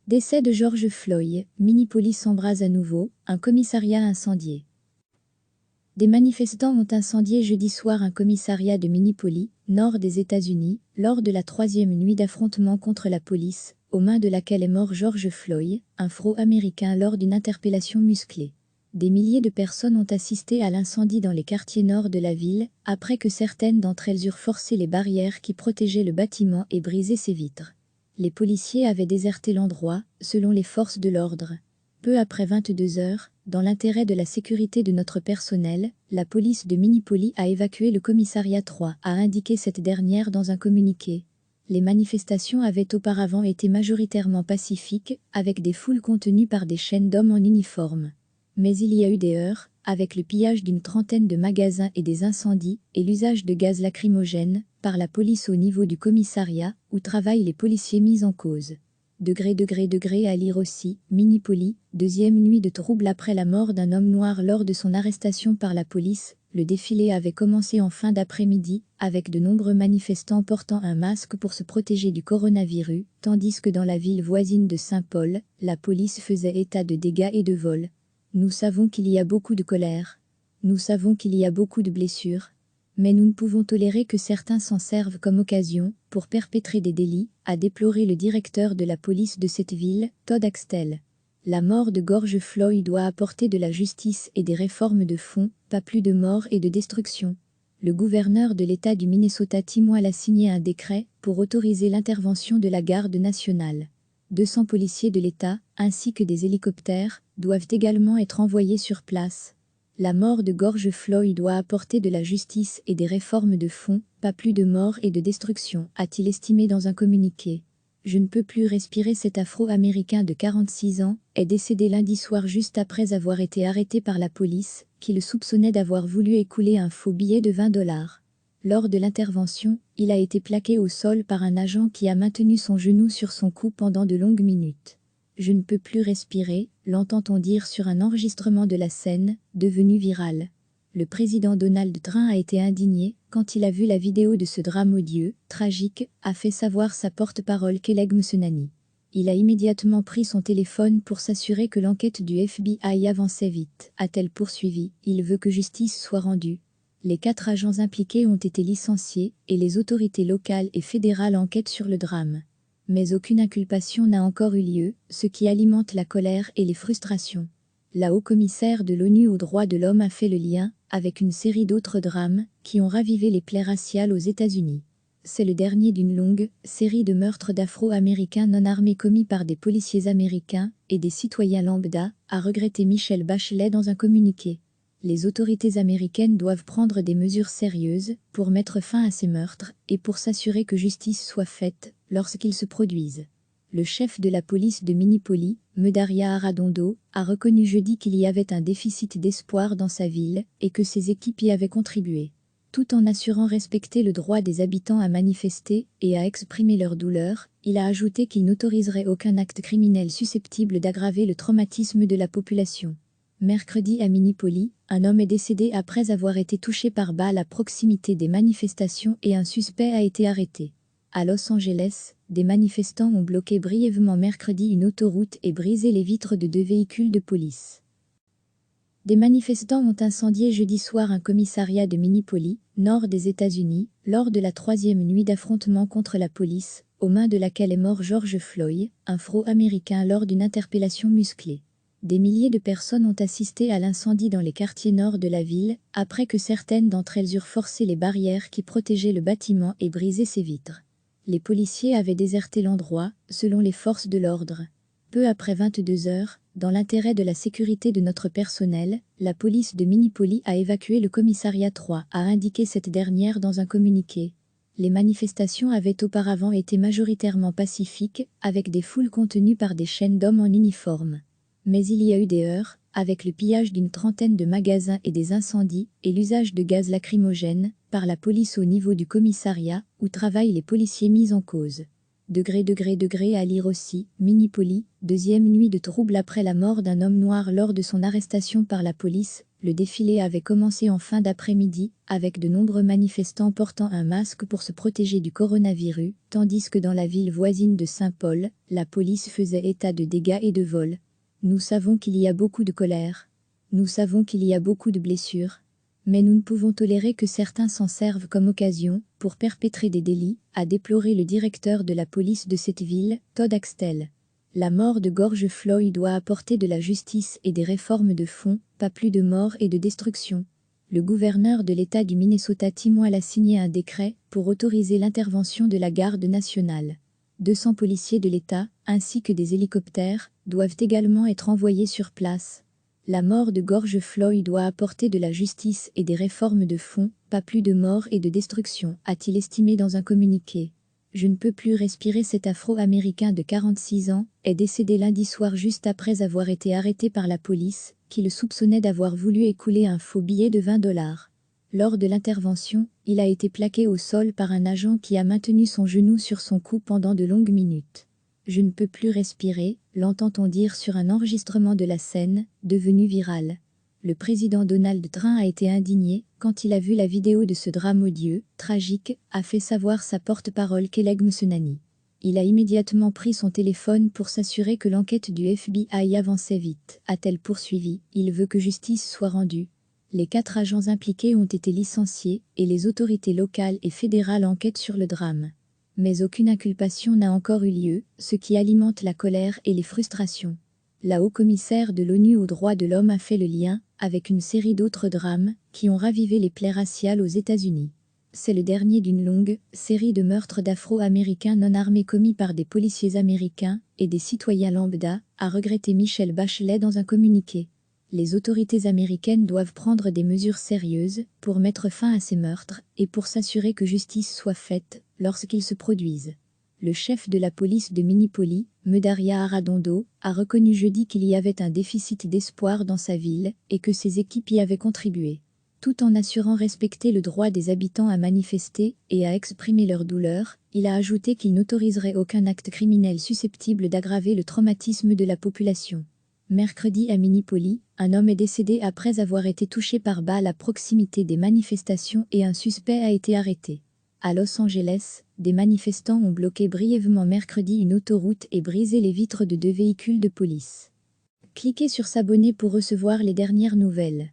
Décès de George Floyd, Minneapolis s'embrase à nouveau, un commissariat incendié. Des manifestants ont incendié jeudi soir un commissariat de Minneapolis, nord des États-Unis, lors de la troisième nuit d'affrontement contre la police, aux mains de laquelle est mort George Floyd, un Afro-Américain lors d'une interpellation musclée. Des milliers de personnes ont assisté à l'incendie dans les quartiers nord de la ville, après que certaines d'entre elles eurent forcé les barrières qui protégeaient le bâtiment et brisé ses vitres. Les policiers avaient déserté l'endroit, selon les forces de l'ordre. Peu après 22 heures, dans l'intérêt de la sécurité de notre personnel, la police de Minneapolis a évacué le commissariat 3, a indiqué cette dernière dans un communiqué. Les manifestations avaient auparavant été majoritairement pacifiques, avec des foules contenues par des chaînes d'hommes en uniforme. Mais il y a eu des heurts, avec le pillage d'une trentaine de magasins et des incendies, et l'usage de gaz lacrymogène, par la police au niveau du commissariat, où travaillent les policiers mis en cause. Degré à lire aussi, Minneapolis, deuxième nuit de trouble après la mort d'un homme noir lors de son arrestation par la police. Le défilé avait commencé en fin d'après-midi, avec de nombreux manifestants portant un masque pour se protéger du coronavirus, tandis que dans la ville voisine de Saint-Paul, la police faisait état de dégâts et de vols. Nous savons qu'il y a beaucoup de colère. Nous savons qu'il y a beaucoup de blessures. Mais nous ne pouvons tolérer que certains s'en servent comme occasion pour perpétrer des délits, a déploré le directeur de la police de cette ville, Todd Axtell. La mort de George Floyd doit apporter de la justice et des réformes de fond, pas plus de morts et de destruction. Le gouverneur de l'État du Minnesota Tim Walz a signé un décret pour autoriser l'intervention de la garde nationale. 200 policiers de l'État, ainsi que des hélicoptères, doivent également être envoyés sur place. La mort de George Floyd doit apporter de la justice et des réformes de fond, pas plus de morts et de destruction, a-t-il estimé dans un communiqué. Je ne peux plus respirer. Cet Afro-Américain de 46 ans est décédé lundi soir juste après avoir été arrêté par la police, qui le soupçonnait d'avoir voulu écouler un faux billet de $20. Lors de l'intervention, il a été plaqué au sol par un agent qui a maintenu son genou sur son cou pendant de longues minutes. Je ne peux plus respirer, l'entend-on dire sur un enregistrement de la scène, devenu viral. Le président Donald Trump a été indigné quand il a vu la vidéo de ce drame odieux, tragique, a fait savoir sa porte-parole Kellogg Msenani. Il a immédiatement pris son téléphone pour s'assurer que l'enquête du FBI avançait vite, a-t-elle poursuivi. Il veut que justice soit rendue. Les 4 agents impliqués ont été licenciés et les autorités locales et fédérales enquêtent sur le drame. Mais aucune inculpation n'a encore eu lieu, ce qui alimente la colère et les frustrations. La haut-commissaire de l'ONU aux droits de l'homme a fait le lien avec une série d'autres drames qui ont ravivé les plaies raciales aux États-Unis. C'est le dernier d'une longue série de meurtres d'Afro-Américains non armés commis par des policiers américains et des citoyens lambda, a regretté Michelle Bachelet dans un communiqué. Les autorités américaines doivent prendre des mesures sérieuses pour mettre fin à ces meurtres et pour s'assurer que justice soit faite lorsqu'ils se produisent. Le chef de la police de Minneapolis, Medaria Arradondo, a reconnu jeudi qu'il y avait un déficit d'espoir dans sa ville et que ses équipes y avaient contribué. Tout en assurant respecter le droit des habitants à manifester et à exprimer leur douleur, il a ajouté qu'il n'autoriserait aucun acte criminel susceptible d'aggraver le traumatisme de la population. Mercredi à Minneapolis, un homme est décédé après avoir été touché par balle à proximité des manifestations et un suspect a été arrêté. À Los Angeles, des manifestants ont bloqué brièvement mercredi une autoroute et brisé les vitres de 2 véhicules de police. Des manifestants ont incendié jeudi soir un commissariat de Minneapolis, nord des États-Unis, lors de la troisième nuit d'affrontement contre la police, aux mains de laquelle est mort George Floyd, un Afro-Américain lors d'une interpellation musclée. Des milliers de personnes ont assisté à l'incendie dans les quartiers nord de la ville, après que certaines d'entre elles eurent forcé les barrières qui protégeaient le bâtiment et brisé ses vitres. Les policiers avaient déserté l'endroit, selon les forces de l'ordre. Peu après 22 heures, dans l'intérêt de la sécurité de notre personnel, la police de Minneapolis a évacué le commissariat 3, a indiqué cette dernière dans un communiqué. Les manifestations avaient auparavant été majoritairement pacifiques, avec des foules contenues par des chaînes d'hommes en uniforme. Mais il y a eu des heurts, avec le pillage d'une trentaine de magasins et des incendies, et l'usage de gaz lacrymogène, par la police au niveau du commissariat, où travaillent les policiers mis en cause. Degré à lire aussi, Minneapolis, deuxième nuit de trouble après la mort d'un homme noir lors de son arrestation par la police. Le défilé avait commencé en fin d'après-midi, avec de nombreux manifestants portant un masque pour se protéger du coronavirus, tandis que dans la ville voisine de Saint-Paul, la police faisait état de dégâts et de vols. Nous savons qu'il y a beaucoup de colère. Nous savons qu'il y a beaucoup de blessures. Mais nous ne pouvons tolérer que certains s'en servent comme occasion pour perpétrer des délits, a déploré le directeur de la police de cette ville, Todd Axtell. La mort de George Floyd doit apporter de la justice et des réformes de fond, pas plus de morts et de destruction. Le gouverneur de l'État du Minnesota Tim Walz a signé un décret pour autoriser l'intervention de la garde nationale. 200 policiers de l'État, ainsi que des hélicoptères, doivent également être envoyés sur place. La mort de George Floyd doit apporter de la justice et des réformes de fond, pas plus de morts et de destruction, a-t-il estimé dans un communiqué. Je ne peux plus respirer. Cet Afro-Américain de 46 ans est décédé lundi soir juste après avoir été arrêté par la police, qui le soupçonnait d'avoir voulu écouler un faux billet de 20 $. Lors de l'intervention, il a été plaqué au sol par un agent qui a maintenu son genou sur son cou pendant de longues minutes. Je ne peux plus respirer, l'entend-on dire sur un enregistrement de la scène, devenu viral. Le président Donald Trump a été indigné quand il a vu la vidéo de ce drame odieux, tragique, a fait savoir sa porte-parole Kellogg Msenani. Il a immédiatement pris son téléphone pour s'assurer que l'enquête du FBI avançait vite, a-t-elle poursuivi. Il veut que justice soit rendue. Les 4 agents impliqués ont été licenciés et les autorités locales et fédérales enquêtent sur le drame. Mais aucune inculpation n'a encore eu lieu, ce qui alimente la colère et les frustrations. La haut-commissaire de l'ONU aux droits de l'homme a fait le lien avec une série d'autres drames qui ont ravivé les plaies raciales aux États-Unis. C'est le dernier d'une longue série de meurtres d'Afro-Américains non armés commis par des policiers américains et des citoyens lambda, a regretté Michelle Bachelet dans un communiqué. Les autorités américaines doivent prendre des mesures sérieuses pour mettre fin à ces meurtres et pour s'assurer que justice soit faite lorsqu'ils se produisent. Le chef de la police de Minneapolis, Medaria Arradondo, a reconnu jeudi qu'il y avait un déficit d'espoir dans sa ville et que ses équipes y avaient contribué. Tout en assurant respecter le droit des habitants à manifester et à exprimer leur douleur, il a ajouté qu'il n'autoriserait aucun acte criminel susceptible d'aggraver le traumatisme de la population. Mercredi à Minneapolis, un homme est décédé après avoir été touché par balle à proximité des manifestations et un suspect a été arrêté. À Los Angeles, des manifestants ont bloqué brièvement mercredi une autoroute et brisé les vitres de 2 véhicules de police. Cliquez sur s'abonner pour recevoir les dernières nouvelles.